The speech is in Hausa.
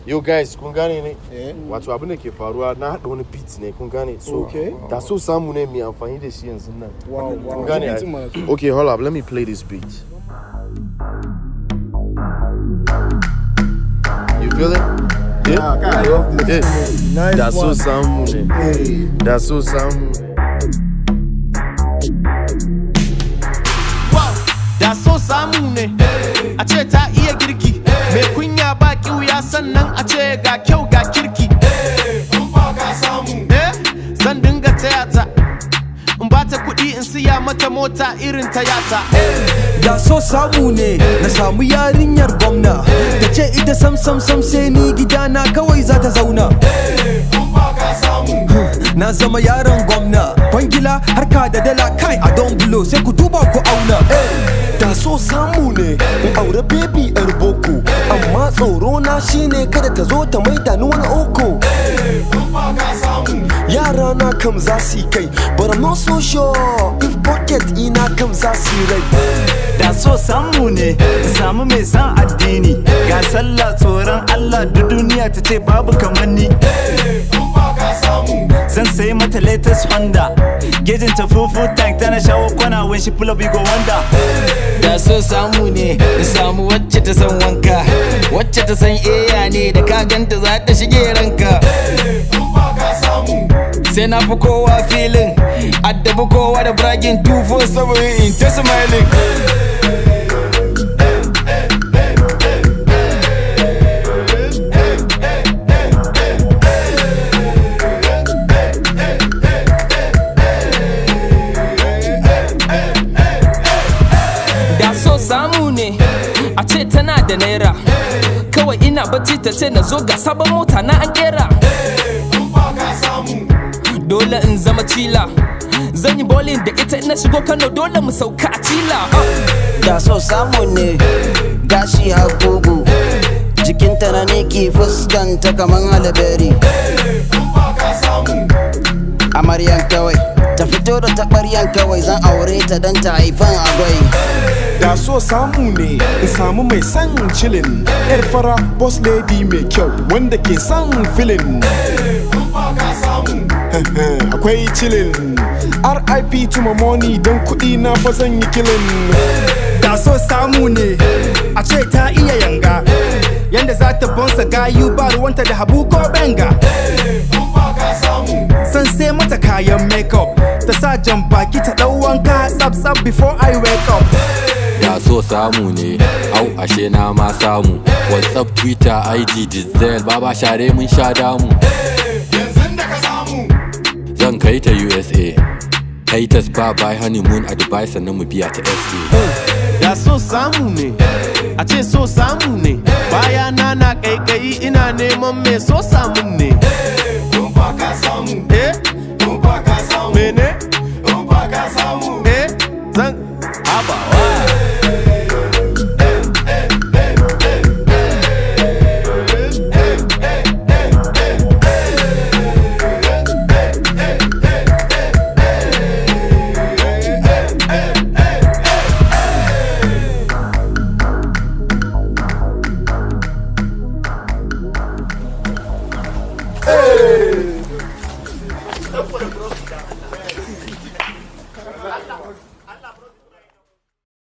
Yo guys, kun gane ne? Wato abin da ke faruwa na hada wani beat ne, kun gane? So da so samu ne mi amfani da shi yanzu nan. Kun gane? Okay, hold up, let me play this beat. You feel it? Yeah, I love this. Nice. That's so samu ne. That's so samu. Da so samu ne a ce ta iya girki mai kunya ba kiuya sannan a ce ga kyau ga kirki in ba ka samu zan dinga taya ta in ba ta kuɗi in siya mata mota irin ta yata. Da so samu ne na samu yarinyar gwamna ta ce ita sam sai ni gidana kawai za ta zauna. In ba ka samu na zama yaron gwamna kwangila harka da dala kai a don bulo sai ku duba ku auna. Da so samu ne in aure baby yar boko amma tsoro na shine kada ta zo ta maida ni wani oko. Yara na kam za su kai but I'm not so sure if pocket ina kam za su rai. Da so samu ne samu mai san addini ga sallah tsoron Allah duk duniya ta ce babu kamar ni. Zan sayi mata latest Honda gejin ta fufu tank tana shawo kwana when she pull up you go wonder. Da so samu ne samu wacce ta san wanka wacce ta san eya ne da ka ganta za ta shige ranka. Sai na fi kowa filin addabi kowa da bragging 247 in ta smiling. Samu ne a ce tana da naira kawai ina bacci ta ce na zo ga sabon mota na an kera. Dole in zama tila zan yi bowling da ita ina shigo Kano dole mu sauka a tila. Da so samu ne gashi hagugu jikinta na ne ke fuskanta kaman halaberi. Amaryan kawai ta fito da taɓaryan kawai zan aure ta don ta haifan agwai. Da so samu ne in samu mai san chillin yar fara boss lady mai kyau wanda ke san filin. Akwai chillin RIP to my money don kuɗi na fa zan yi killing. Da so samu ne a ce ta iya yanga yanda za ta bonsa gayu ba ruwanta da habu ko benga. San sai mata kayan makeup ta sa jan baki ta ɗau wanka tsab before I wake up. Da so samu ne au ashe na ma samu WhatsApp Twitter IG Dizel baba share mun sha damu. Zan kai ta USA kai ta spa by honeymoon a Dubai sannan mu biya ta SA. Da so samu ne a ce so samu ne baya na kaikayi ina neman me so samun ne.